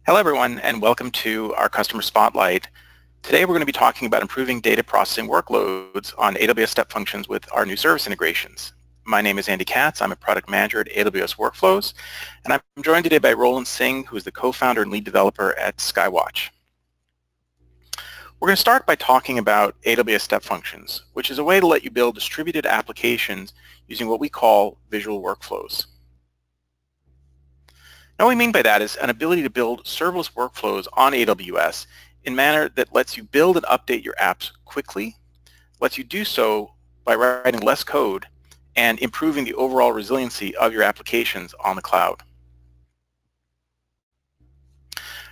Hello everyone, and welcome to our Customer Spotlight. Today we're going to be talking about improving data processing workloads on AWS Step Functions with our new service integrations. My name is Andy Katz. I'm a product manager at AWS Workflows, and I'm joined today by Roland Singh, who is the co-founder and lead developer at SkyWatch. We're going to start by talking about AWS Step Functions, which is a way to let you build distributed applications using what we call visual workflows. Now what we mean by that is an ability to build serverless workflows on AWS in a manner that lets you build and update your apps quickly, lets you do so by writing less code, and improving the overall resiliency of your applications on the cloud.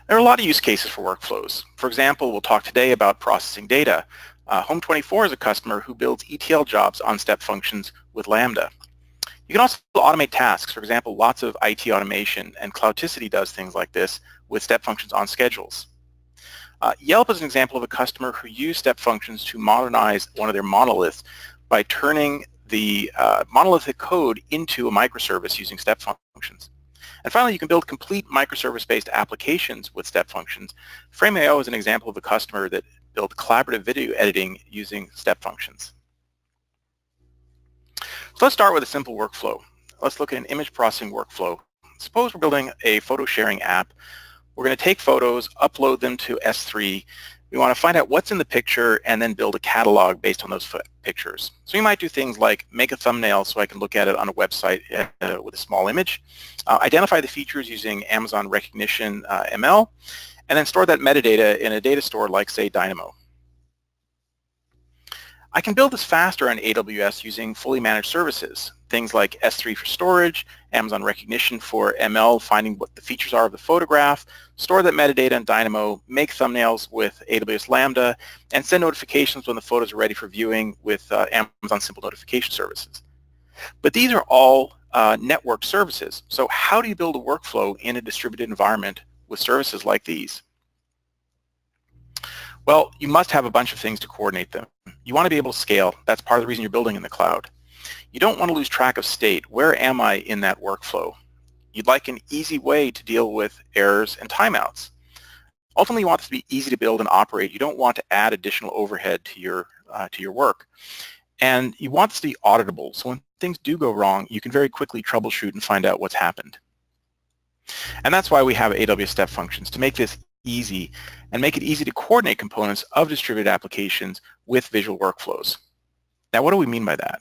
There are a lot of use cases for workflows. For example, we'll talk today about processing data. Home24 is a customer who builds ETL jobs on Step Functions with Lambda. You can also automate tasks. For example, lots of IT automation, and Cloudticity does things like this with Step Functions on schedules. Yelp is an example of a customer who used Step Functions to modernize one of their monoliths by turning the monolithic code into a microservice using Step Functions. And finally, you can build complete microservice-based applications with Step Functions. Frame.io is an example of a customer that built collaborative video editing using Step Functions. So let's start with a simple workflow. Let's look at an image processing workflow. Suppose we're building a photo sharing app. We're going to take photos, upload them to S3. We want to find out what's in the picture and then build a catalog based on those pictures. So you might do things like make a thumbnail so I can look at it on a website with a small image, identify the features using Amazon Recognition ML, and then store that metadata in a data store like, say, Dynamo. I can build this faster on AWS using fully managed services, things like S3 for storage, Amazon Recognition for ML, finding what the features are of the photograph, store that metadata in Dynamo, make thumbnails with AWS Lambda, and send notifications when the photos are ready for viewing with Amazon Simple Notification Services. But these are all networked services. So how do you build a workflow in a distributed environment with services like these? Well, you must have a bunch of things to coordinate them. You want to be able to scale. That's part of the reason you're building in the cloud. You don't want to lose track of state. Where am I in that workflow? You'd like an easy way to deal with errors and timeouts. Ultimately, you want this to be easy to build and operate. You don't want to add additional overhead to your work. And you want this to be auditable. So when things do go wrong, you can very quickly troubleshoot and find out what's happened. And that's why we have AWS Step Functions, to make this easy and make it easy to coordinate components of distributed applications with visual workflows. Now, what do we mean by that?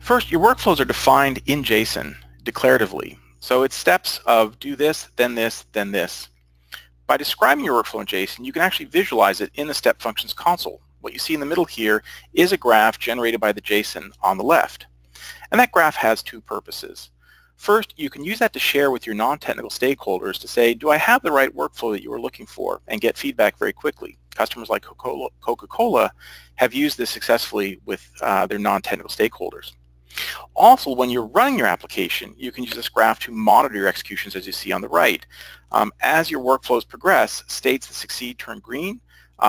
First, your workflows are defined in JSON declaratively. So it's steps of do this, then this, then this. By describing your workflow in JSON, you can actually visualize it in the Step Functions console. What you see in the middle here is a graph generated by the JSON on the left. And that graph has two purposes. First, you can use that to share with your non-technical stakeholders to say, do I have the right workflow that you were looking for, and get feedback very quickly. Customers like Coca-Cola have used this successfully with their non-technical stakeholders. Also, when you're running your application, you can use this graph to monitor your executions, as you see on the right. As your workflows progress, states that succeed turn green,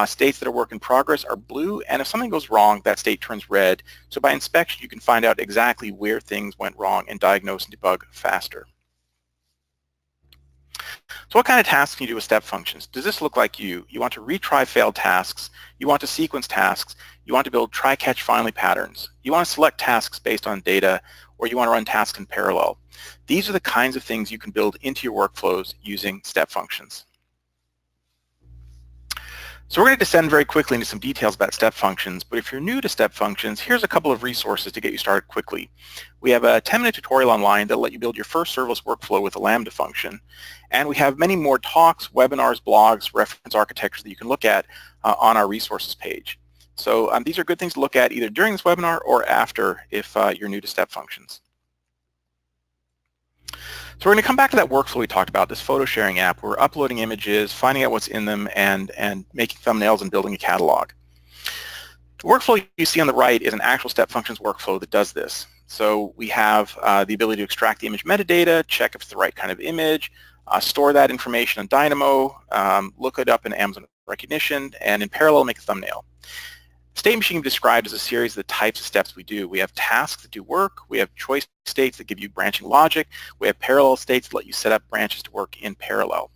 states that are work in progress are blue, and if something goes wrong, that state turns red. So by inspection, you can find out exactly where things went wrong and diagnose and debug faster. So what kind of tasks can you do with Step Functions? Does this look like you? You want to retry failed tasks, you want to sequence tasks, you want to build try-catch-finally patterns, you want to select tasks based on data, or you want to run tasks in parallel. These are the kinds of things you can build into your workflows using Step Functions. So we're going to descend very quickly into some details about Step Functions, but if you're new to Step Functions, here's a couple of resources to get you started quickly. We have a 10-minute tutorial online that'll let you build your first serverless workflow with a Lambda function, and we have many more talks, webinars, blogs, reference architecture that you can look at on our resources page. So these are good things to look at either during this webinar or after if you're new to Step Functions. So we're going to come back to that workflow we talked about, this photo sharing app. We're uploading images, finding out what's in them, and making thumbnails and building a catalog. The workflow you see on the right is an actual Step Functions workflow that does this. So we have the ability to extract the image metadata, check if it's the right kind of image, store that information in Dynamo, look it up in Amazon Recognition, and in parallel make a thumbnail. State machine can be described as a series of the types of steps we do. We have tasks that do work, we have choice states that give you branching logic, we have parallel states that let you set up branches to work in parallel.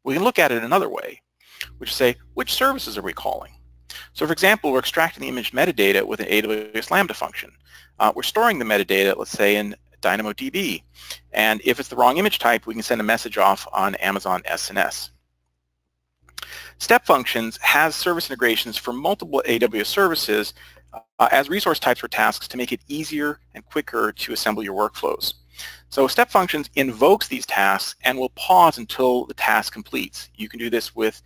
We can look at it another way, which is say, which services are we calling? So for example, we're extracting the image metadata with an AWS Lambda function. We're storing the metadata, let's say, in DynamoDB. And if it's the wrong image type, we can send a message off on Amazon SNS. Step Functions has service integrations for multiple AWS services as resource types for tasks to make it easier and quicker to assemble your workflows. So Step Functions invokes these tasks and will pause until the task completes. You can do this with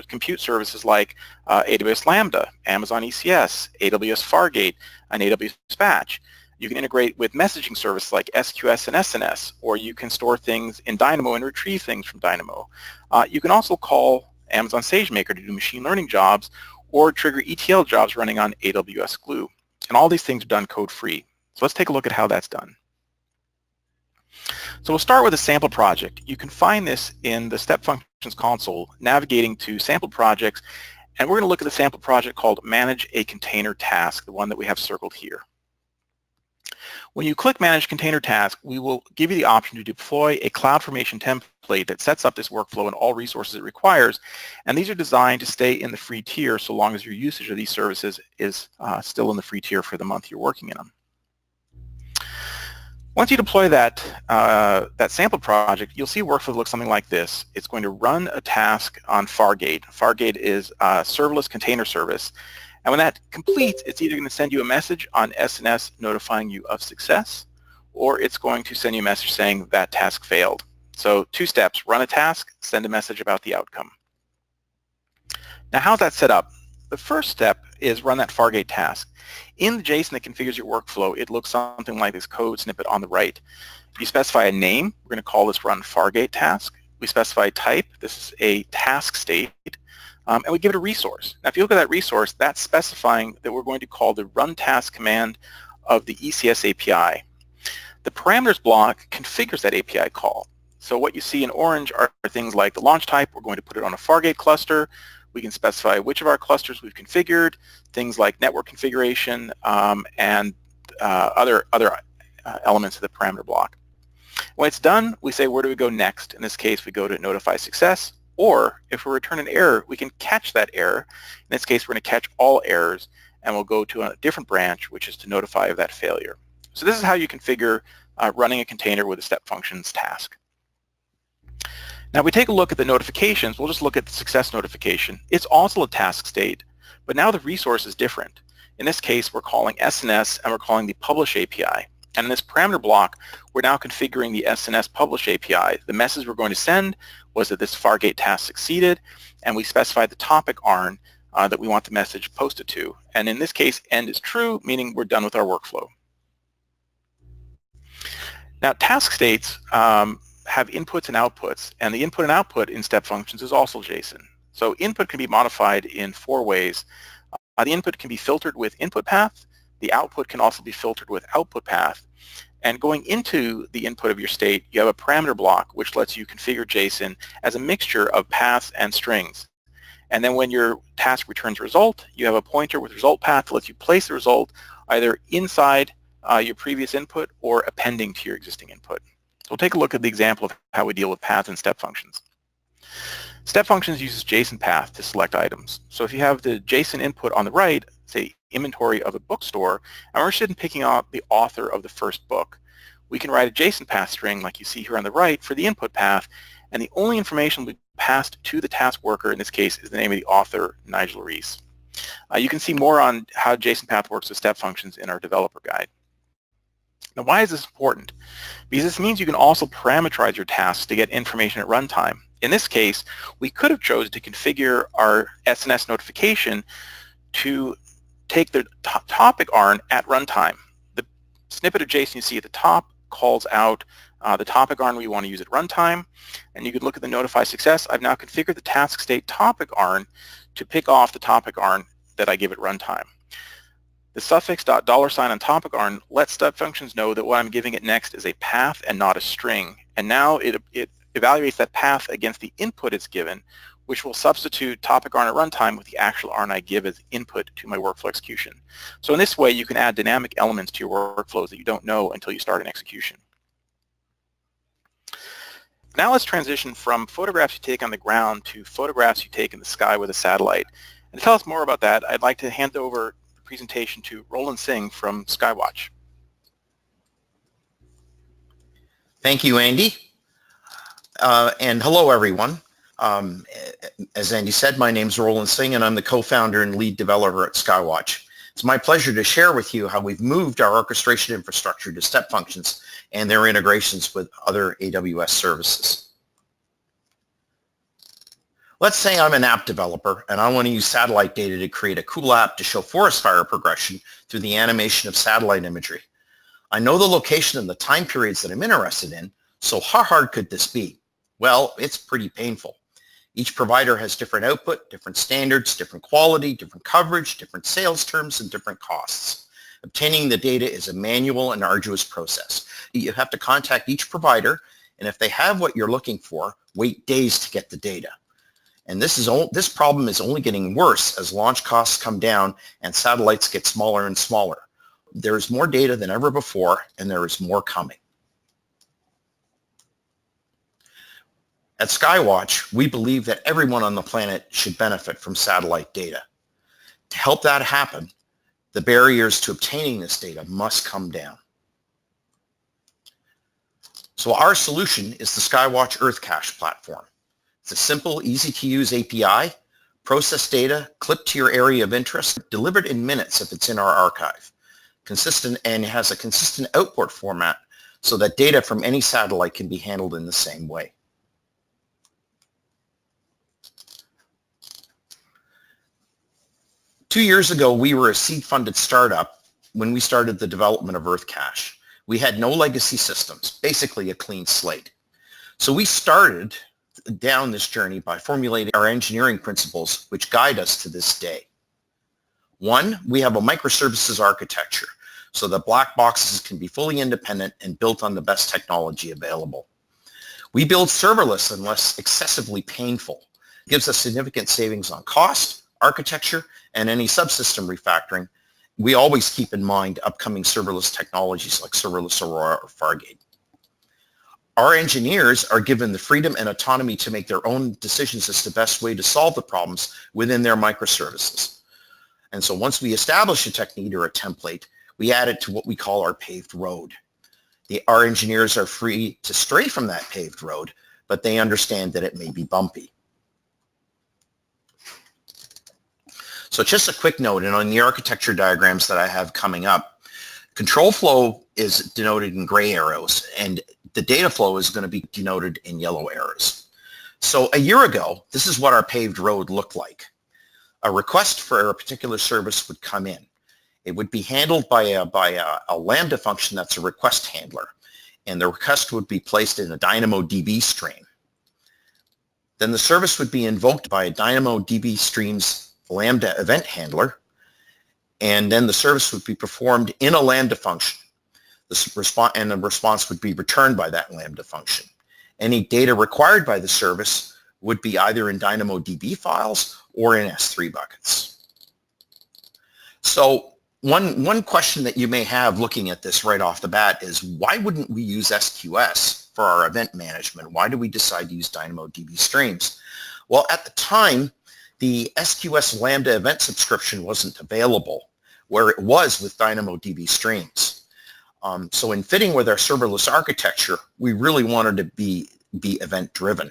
compute services like AWS Lambda, Amazon ECS, AWS Fargate, and AWS Batch. You can integrate with messaging services like SQS and SNS, or you can store things in Dynamo and retrieve things from Dynamo. You can also call Amazon SageMaker to do machine learning jobs or trigger ETL jobs running on AWS Glue. And all these things are done code-free. So let's take a look at how that's done. So we'll start with a sample project. You can find this in the Step Functions console, navigating to sample projects, and we're going to look at the sample project called Manage a Container Task, the one that we have circled here. When you click Manage Container Task, we will give you the option to deploy a CloudFormation template that sets up this workflow and all resources it requires, and these are designed to stay in the free tier so long as your usage of these services is still in the free tier for the month you're working in them. Once you deploy that sample project, you'll see a workflow that looks something like this. It's going to run a task on Fargate. Fargate is a serverless container service. And when that completes, it's either going to send you a message on SNS notifying you of success, or it's going to send you a message saying that task failed. So 2 steps: run a task, send a message about the outcome. Now, how's that set up? The first step is run that Fargate task. In the JSON that configures your workflow, it looks something like this code snippet on the right. You specify a name. We're going to call this run Fargate task. We specify type. This is a task state. And we give it a resource. Now, if you look at that resource, that's specifying that we're going to call the run task command of the ECS API. The parameters block configures that API call. So what you see in orange are things like the launch type. We're going to put it on a Fargate cluster. We can specify which of our clusters we've configured, things like network configuration, and other elements of the parameter block. When it's done, we say, where do we go next? In this case, we go to notify success, or if we return an error, we can catch that error. In this case, we're going to catch all errors, and we'll go to a different branch, which is to notify of that failure. So this is how you configure running a container with a Step Functions task. Now, if we take a look at the notifications, we'll just look at the success notification. It's also a task state, but now the resource is different. In this case, we're calling SNS, and we're calling the publish API. And in this parameter block, we're now configuring the SNS publish API. The message we're going to send was that this Fargate task succeeded, and we specify the topic ARN that we want the message posted to. And in this case, end is true, meaning we're done with our workflow. Now, task states have inputs and outputs, and the input and output in Step Functions is also JSON. So input can be modified in 4 ways. The input can be filtered with input path. The output can also be filtered with output path. And going into the input of your state, you have a parameter block which lets you configure JSON as a mixture of paths and strings. And then when your task returns a result, you have a pointer with result path that lets you place the result either inside your previous input or appending to your existing input. So we'll take a look at the example of how we deal with paths and Step Functions. Step Functions uses JSONPath to select items. So if you have the JSON input on the right, say inventory of a bookstore, and we're interested in picking out the author of the first book, we can write a JSONPath string like you see here on the right for the input path, and the only information we passed to the task worker in this case is the name of the author, Nigel Reese. You can see more on how JSONPath works with Step Functions in our developer guide. Now, why is this important? Because this means you can also parameterize your tasks to get information at runtime. In this case, we could have chosen to configure our SNS notification to take the topic ARN at runtime. The snippet of JSON you see at the top calls out the topic ARN we want to use at runtime, and you could look at the notify success. I've now configured the task state topic ARN to pick off the topic ARN that I give at runtime. The suffix $sign on topic ARN lets Step Functions know that what I'm giving it next is a path and not a string, and now it evaluates that path against the input it's given, which will substitute topic RNA runtime with the actual RNA I give as input to my workflow execution. So in this way, you can add dynamic elements to your workflows that you don't know until you start an execution. Now let's transition from photographs you take on the ground to photographs you take in the sky with a satellite. And to tell us more about that, I'd like to hand over the presentation to Roland Singh from SkyWatch. Thank you, Andy. And hello, everyone. As Andy said, my name is Roland Singh, and I'm the co-founder and lead developer at SkyWatch. It's my pleasure to share with you how we've moved our orchestration infrastructure to step functions and their integrations with other AWS services. Let's say I'm an app developer and I want to use satellite data to create a cool app to show forest fire progression through the animation of satellite imagery. I know the location and the time periods that I'm interested in, so how hard could this be? Well, it's pretty painful. Each provider has different output, different standards, different quality, different coverage, different sales terms, and different costs. Obtaining the data is a manual and arduous process. You have to contact each provider, and if they have what you're looking for, wait days to get the data. And this problem is only getting worse as launch costs come down and satellites get smaller and smaller. There is more data than ever before, and there is more coming. At SkyWatch, we believe that everyone on the planet should benefit from satellite data. To help that happen, the barriers to obtaining this data must come down. So our solution is the SkyWatch Earth Cache platform. It's a simple, easy-to-use API, process data, clipped to your area of interest, delivered in minutes if it's in our archive. Consistent, and it has a consistent output format so that data from any satellite can be handled in the same way. Two years ago, we were a seed-funded startup when we started the development of Earth Cache. We had no legacy systems, basically a clean slate. So we started down this journey by formulating our engineering principles, which guide us to this day. One, we have a microservices architecture so that black boxes can be fully independent and built on the best technology available. We build serverless unless excessively painful. It gives us significant savings on cost, architecture, and any subsystem refactoring. We always keep in mind upcoming serverless technologies like serverless Aurora or Fargate. Our engineers are given the freedom and autonomy to make their own decisions as to the best way to solve the problems within their microservices. And so once we establish a technique or a template, we add it to what we call our paved road. Our engineers are free to stray from that paved road, but they understand that it may be bumpy. So just a quick note, and on the architecture diagrams that I have coming up, control flow is denoted in gray arrows, and the data flow is going to be denoted in yellow arrows. So a year ago, this is what our paved road looked like. A request for a particular service would come in. It would be handled by a Lambda function that's a request handler, and the request would be placed in a DynamoDB stream. Then the service would be invoked by a DynamoDB stream's Lambda event handler, and then the service would be performed in a Lambda function. And the response would be returned by that Lambda function. Any data required by the service would be either in DynamoDB files or in S3 buckets. So one question that you may have looking at this right off the bat is, why wouldn't we use SQS for our event management? Why do we decide to use DynamoDB streams? Well, at the time, the SQS Lambda event subscription wasn't available, where it was with DynamoDB streams. So in fitting with our serverless architecture, we really wanted to be event-driven.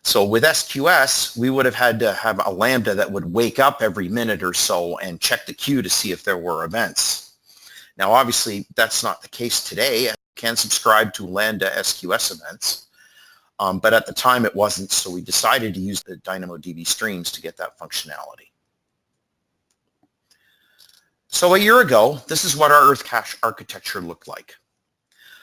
So with SQS, we would have had to have a Lambda that would wake up every minute or so and check the queue to see if there were events. Now, obviously, that's not the case today. You can subscribe to Lambda SQS events. But at the time it wasn't, so we decided to use the DynamoDB streams to get that functionality. So a year ago, this is what our Earth Cache architecture looked like.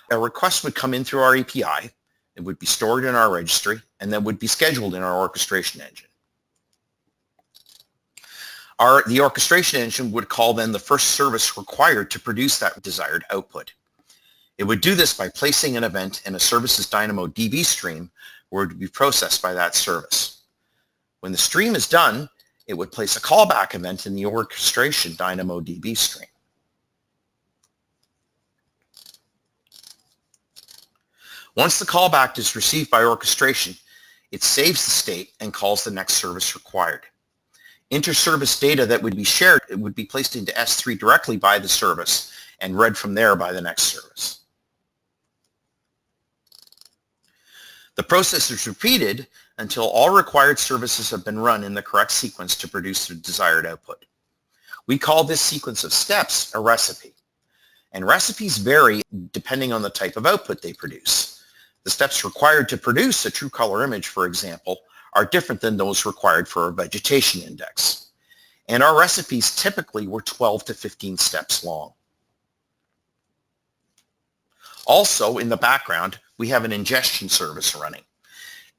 A request would come in through our API, it would be stored in our registry, and then would be scheduled in our orchestration engine. The orchestration engine would call then the first service required to produce that desired output. It would do this by placing an event in a service's DynamoDB stream where it would be processed by that service. When the stream is done, it would place a callback event in the orchestration DynamoDB stream. Once the callback is received by orchestration, it saves the state and calls the next service required. Inter-service data that would be shared, it would be placed into S3 directly by the service and read from there by the next service. The process is repeated until all required services have been run in the correct sequence to produce the desired output. We call this sequence of steps a recipe, and recipes vary depending on the type of output they produce. The steps required to produce a true color image, for example, are different than those required for a vegetation index. And our recipes typically were 12 to 15 steps long. Also, in the background, we have an ingestion service running.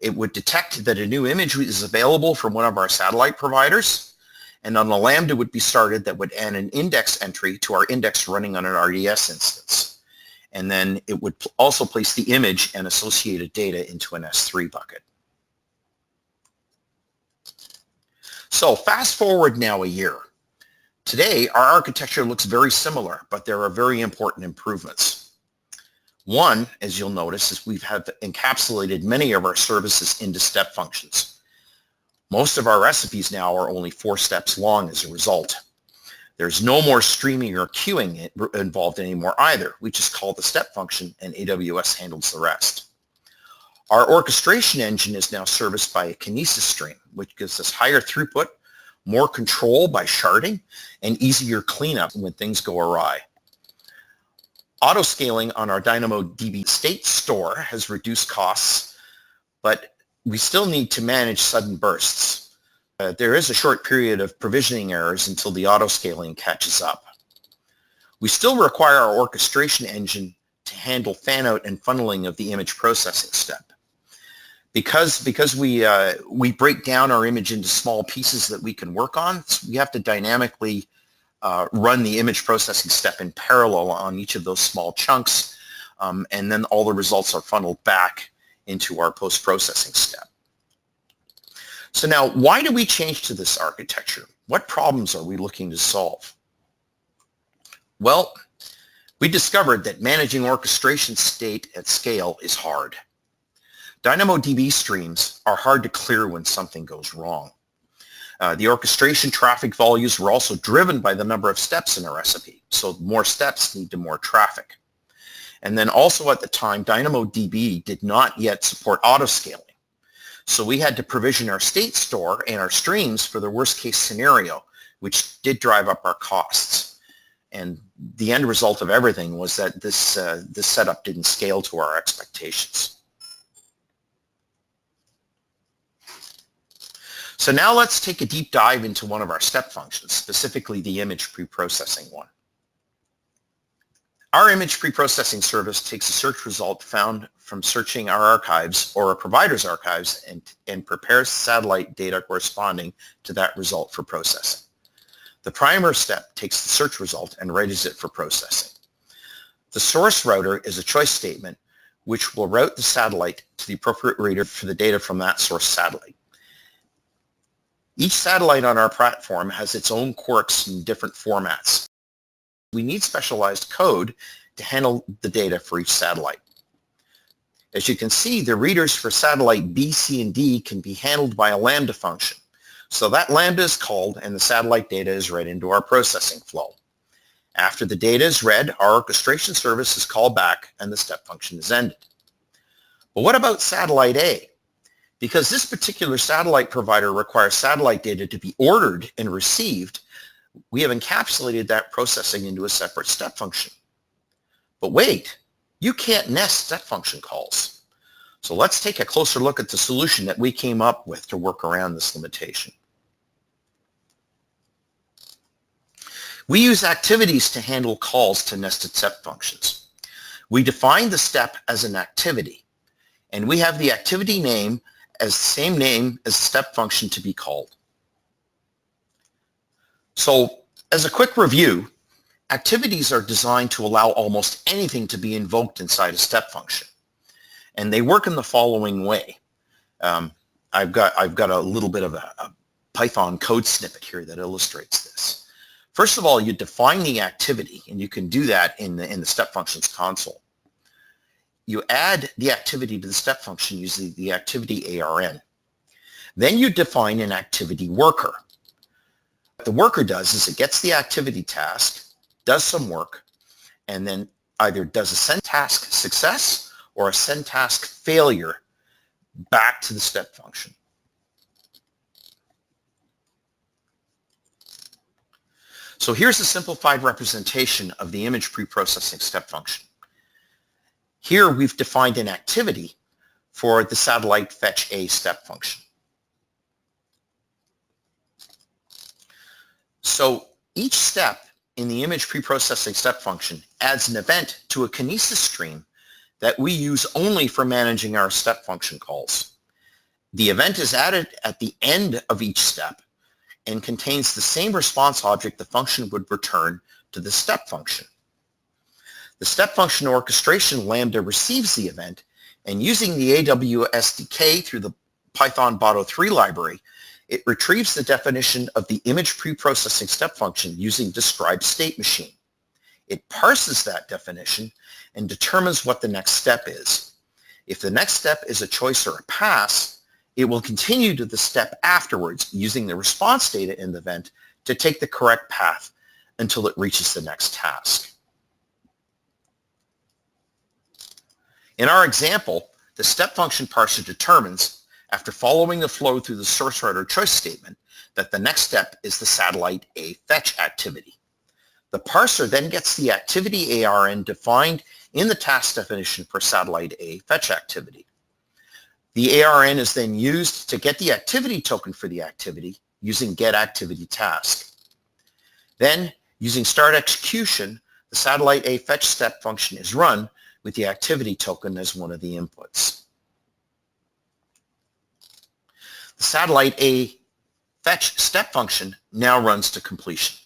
It would detect that a new image is available from one of our satellite providers, and then a Lambda would be started that would add an index entry to our index running on an RDS instance. And then it would also place the image and associated data into an S3 bucket. So fast forward now a year. Today, our architecture looks very similar, but there are very important improvements. One, as you'll notice, is we've encapsulated many of our services into step functions. Most of our recipes now are only 4 steps long as a result. There's no more streaming or queuing involved anymore either. We just call the step function and AWS handles the rest. Our orchestration engine is now serviced by a Kinesis stream, which gives us higher throughput, more control by sharding, and easier cleanup when things go awry. Auto-scaling on our DynamoDB state store has reduced costs, but we still need to manage sudden bursts. There is a short period of provisioning errors until the auto-scaling catches up. We still require our orchestration engine to handle fan-out and funneling of the image processing step. Because we break down our image into small pieces that we can work on, we have to dynamically run the image processing step in parallel on each of those small chunks, and then all the results are funneled back into our post-processing step. So now, why do we change to this architecture? What problems are we looking to solve? Well, we discovered that managing orchestration state at scale is hard. DynamoDB streams are hard to clear when something goes wrong. The orchestration traffic values were also driven by the number of steps in a recipe, so more steps lead to more traffic. And then also at the time, DynamoDB did not yet support auto-scaling. So we had to provision our state store and our streams for the worst case scenario, which did drive up our costs. And the end result of everything was that this setup didn't scale to our expectations. So now let's take a deep dive into one of our step functions, specifically the image preprocessing one. Our image preprocessing service takes a search result found from searching our archives or a provider's archives and prepares satellite data corresponding to that result for processing. The primer step takes the search result and readies it for processing. The source router is a choice statement which will route the satellite to the appropriate reader for the data from that source satellite. Each satellite on our platform has its own quirks in different formats. We need specialized code to handle the data for each satellite. As you can see, the readers for satellite B, C, and D can be handled by a Lambda function. So that Lambda is called and the satellite data is read into our processing flow. After the data is read, our orchestration service is called back and the step function is ended. But what about satellite A? Because this particular satellite provider requires satellite data to be ordered and received, we have encapsulated that processing into a separate step function. But wait, you can't nest step function calls. So let's take a closer look at the solution that we came up with to work around this limitation. We use activities to handle calls to nested step functions. We define the step as an activity, and we have the activity name as the same name as the step function to be called. So as a quick review, activities are designed to allow almost anything to be invoked inside a step function. And they work in the following way. I've got a little bit of a Python code snippet here that illustrates this. First of all, you define the activity, and you can do that in the Step Functions console. You add the activity to the step function using the activity ARN. Then you define an activity worker. What the worker does is it gets the activity task, does some work, and then either does a send task success or a send task failure back to the step function. So here's a simplified representation of the image preprocessing step function. Here we've defined an activity for the satellite fetch A step function. So each step in the image preprocessing step function adds an event to a Kinesis stream that we use only for managing our step function calls. The event is added at the end of each step and contains the same response object the function would return to the step function. The step function orchestration Lambda receives the event, and using the AWS SDK through the Python Boto3 library, it retrieves the definition of the image preprocessing step function using describe state machine. It parses that definition and determines what the next step is. If the next step is a choice or a pass, it will continue to the step afterwards using the response data in the event to take the correct path until it reaches the next task. In our example, the step function parser determines, after following the flow through the source writer choice statement, that the next step is the satellite A fetch activity. The parser then gets the activity ARN defined in the task definition for satellite A fetch activity. The ARN is then used to get the activity token for the activity using getActivityTask. Then, using start execution, the satellite A fetch step function is run with the activity token as one of the inputs. The satellite A fetch step function now runs to completion.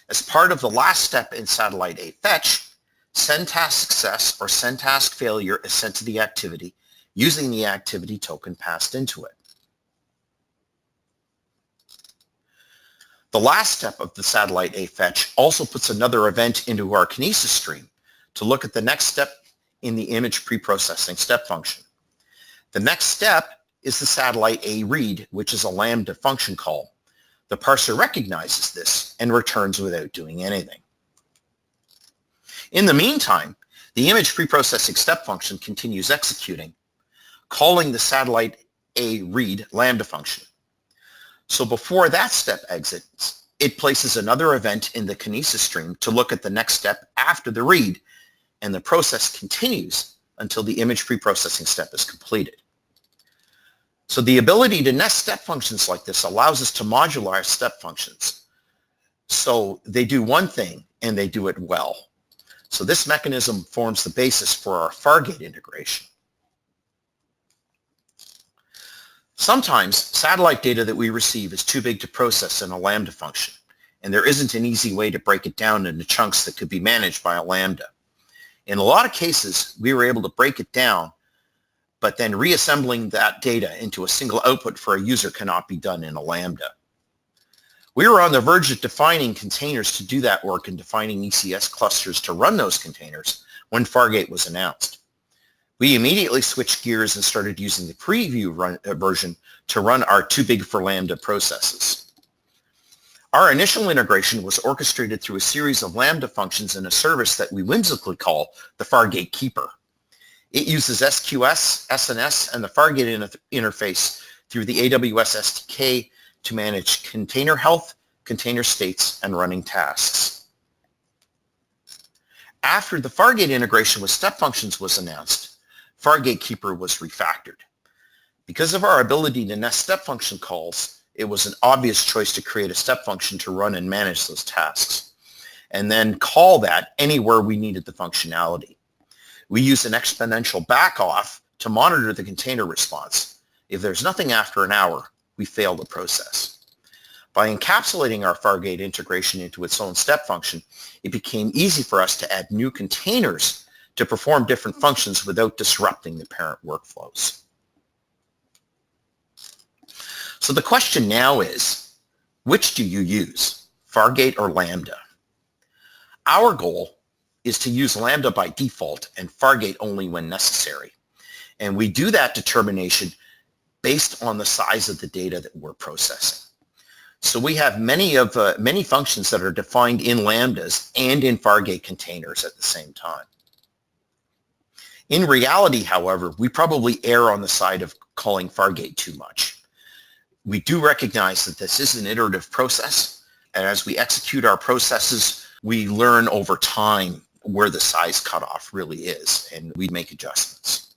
As part of the last step in satellite A fetch, send task success or send task failure is sent to the activity using the activity token passed into it. The last step of the satellite A fetch also puts another event into our Kinesis stream to look at the next step in the image preprocessing step function. The next step is the satellite A read, which is a Lambda function call. The parser recognizes this and returns without doing anything. In the meantime, the image preprocessing step function continues executing, calling the satellite A read Lambda function. So before that step exits, it places another event in the Kinesis stream to look at the next step after the read, and the process continues until the image preprocessing step is completed. So the ability to nest step functions like this allows us to modularize step functions. So they do one thing and they do it well. So this mechanism forms the basis for our Fargate integration. Sometimes satellite data that we receive is too big to process in a Lambda function, and there isn't an easy way to break it down into chunks that could be managed by a Lambda. In a lot of cases, we were able to break it down, but then reassembling that data into a single output for a user cannot be done in a Lambda. We were on the verge of defining containers to do that work and defining ECS clusters to run those containers when Fargate was announced. We immediately switched gears and started using the preview version to run our too big for Lambda processes. Our initial integration was orchestrated through a series of Lambda functions in a service that we whimsically call the Fargate Keeper. It uses SQS, SNS, and the Fargate interface through the AWS SDK to manage container health, container states, and running tasks. After the Fargate integration with step functions was announced, Fargate Keeper was refactored. Because of our ability to nest step function calls, it was an obvious choice to create a step function to run and manage those tasks, and then call that anywhere we needed the functionality. We use an exponential backoff to monitor the container response. If there's nothing after an hour, we fail the process. By encapsulating our Fargate integration into its own step function, it became easy for us to add new containers to perform different functions without disrupting the parent workflows. So the question now is, which do you use, Fargate or Lambda? Our goal is to use Lambda by default and Fargate only when necessary. And we do that determination based on the size of the data that we're processing. So we have many functions that are defined in Lambdas and in Fargate containers at the same time. In reality, however, we probably err on the side of calling Fargate too much. We do recognize that this is an iterative process, and as we execute our processes, we learn over time where the size cutoff really is, and we make adjustments.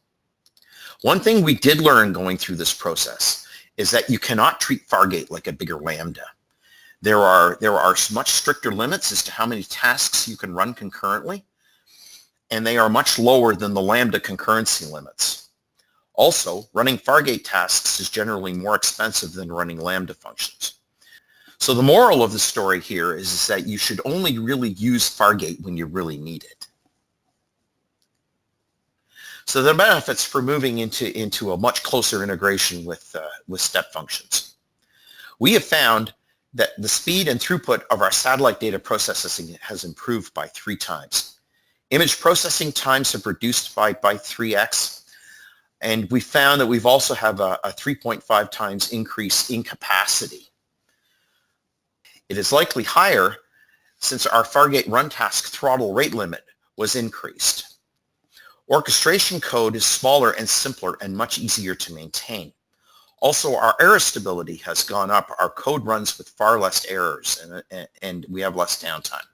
One thing we did learn going through this process is that you cannot treat Fargate like a bigger Lambda. There are much stricter limits as to how many tasks you can run concurrently, and they are much lower than the Lambda concurrency limits. Also, running Fargate tasks is generally more expensive than running Lambda functions. So the moral of the story here is that you should only really use Fargate when you really need it. So the benefits for moving into a much closer integration with step functions. We have found that the speed and throughput of our satellite data processing has improved by 3 times. Image processing times have reduced by 3x, and we found that we've also have a 3.5 times increase in capacity. It is likely higher since our Fargate run task throttle rate limit was increased. Orchestration code is smaller and simpler and much easier to maintain. Also, our error stability has gone up. Our code runs with far less errors, and we have less downtime.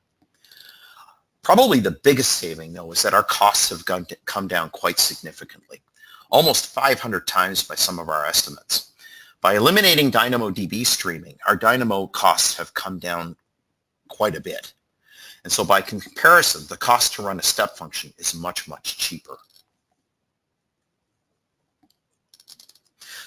Probably the biggest saving, though, is that our costs have come down quite significantly, almost 500 times by some of our estimates. By eliminating DynamoDB streaming, our Dynamo costs have come down quite a bit. And so by comparison, the cost to run a step function is much, much cheaper.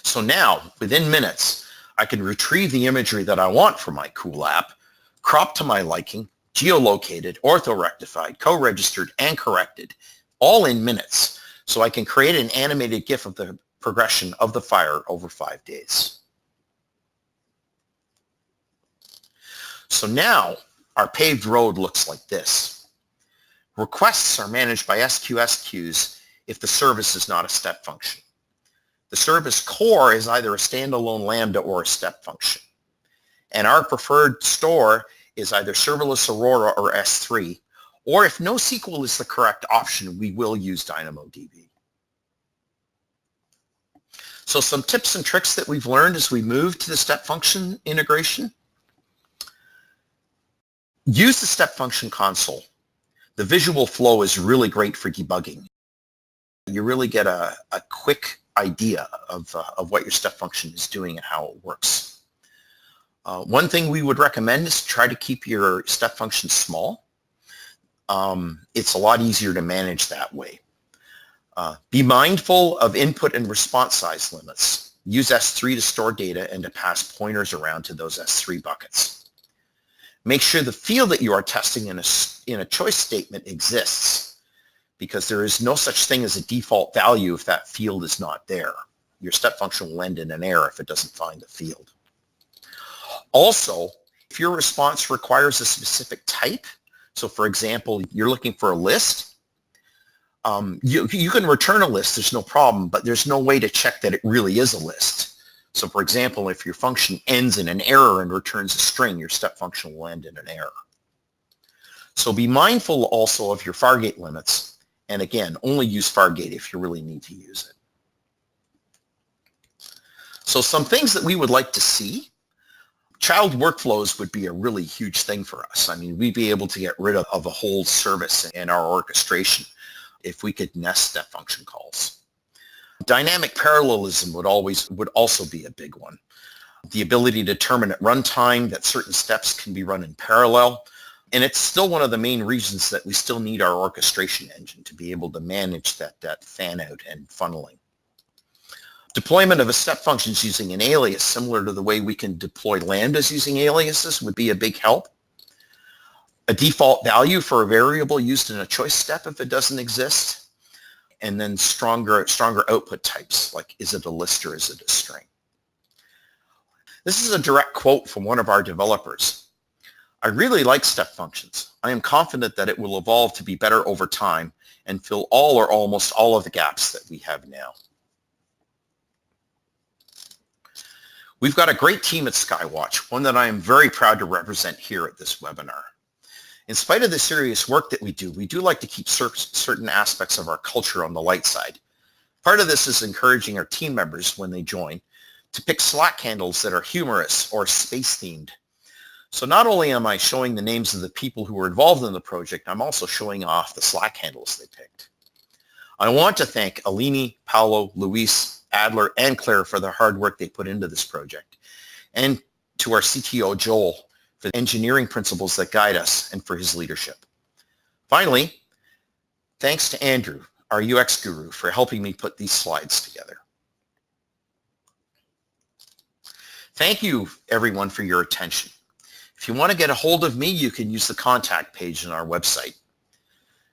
So now, within minutes, I can retrieve the imagery that I want from my cool app, crop to my liking, geolocated, orthorectified, co-registered, and corrected, all in minutes. So I can create an animated GIF of the progression of the fire over 5 days. So now, our paved road looks like this. Requests are managed by SQS queues if the service is not a step function. The service core is either a standalone Lambda or a step function. And our preferred store is either Serverless Aurora or S3, or if NoSQL is the correct option, we will use DynamoDB. So some tips and tricks that we've learned as we move to the step function integration. Use the step function console. The visual flow is really great for debugging. You really get a quick idea of what your step function is doing and how it works. One thing we would recommend is to try to keep your step function small. It's a lot easier to manage that way. Be mindful of input and response size limits. Use S3 to store data and to pass pointers around to those S3 buckets. Make sure the field that you are testing in a choice statement exists, because there is no such thing as a default value if that field is not there. Your step function will end in an error if it doesn't find the field. Also, if your response requires a specific type, so for example, you're looking for a list, you can return a list, there's no problem, but there's no way to check that it really is a list. So for example, if your function ends in an error and returns a string, your step function will end in an error. So be mindful also of your Fargate limits, and again, only use Fargate if you really need to use it. So some things that we would like to see. Child workflows would be a really huge thing for us. I mean, we'd be able to get rid of a whole service in our orchestration if we could nest step function calls. Dynamic parallelism would also be a big one. The ability to determine at runtime that certain steps can be run in parallel. And it's still one of the main reasons that we still need our orchestration engine to be able to manage that fan out and funneling. Deployment of a step functions using an alias, similar to the way we can deploy Lambdas using aliases, would be a big help. A default value for a variable used in a choice step if it doesn't exist. And then stronger output types, like is it a list or is it a string? This is a direct quote from one of our developers. I really like step functions. I am confident that it will evolve to be better over time and fill all or almost all of the gaps that we have now. We've got a great team at SkyWatch, one that I am very proud to represent here at this webinar. In spite of the serious work that we do like to keep certain aspects of our culture on the light side. Part of this is encouraging our team members when they join to pick Slack handles that are humorous or space-themed. So not only am I showing the names of the people who were involved in the project, I'm also showing off the Slack handles they picked. I want to thank Alini, Paolo, Luis, Adler, and Claire for the hard work they put into this project, and to our CTO, Joel, for the engineering principles that guide us and for his leadership. Finally, thanks to Andrew, our UX guru, for helping me put these slides together. Thank you, everyone, for your attention. If you want to get a hold of me, you can use the contact page on our website.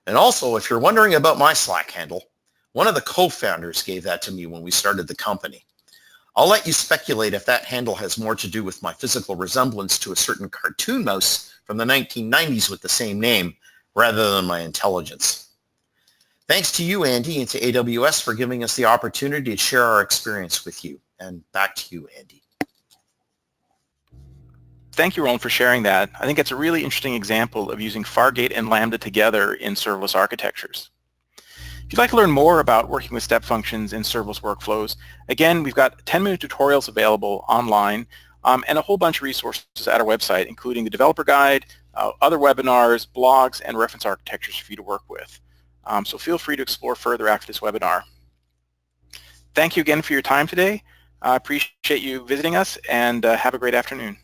And also, if you're wondering about my Slack handle, one of the co-founders gave that to me when we started the company. I'll let you speculate if that handle has more to do with my physical resemblance to a certain cartoon mouse from the 1990s with the same name, rather than my intelligence. Thanks to you, Andy, and to AWS for giving us the opportunity to share our experience with you. And back to you, Andy. Thank you, Roland, for sharing that. I think it's a really interesting example of using Fargate and Lambda together in serverless architectures. If you'd like to learn more about working with step functions in serverless workflows, again, we've got 10-minute tutorials available online and a whole bunch of resources at our website, including the developer guide, other webinars, blogs, and reference architectures for you to work with. So feel free to explore further after this webinar. Thank you again for your time today. I appreciate you visiting us, and have a great afternoon.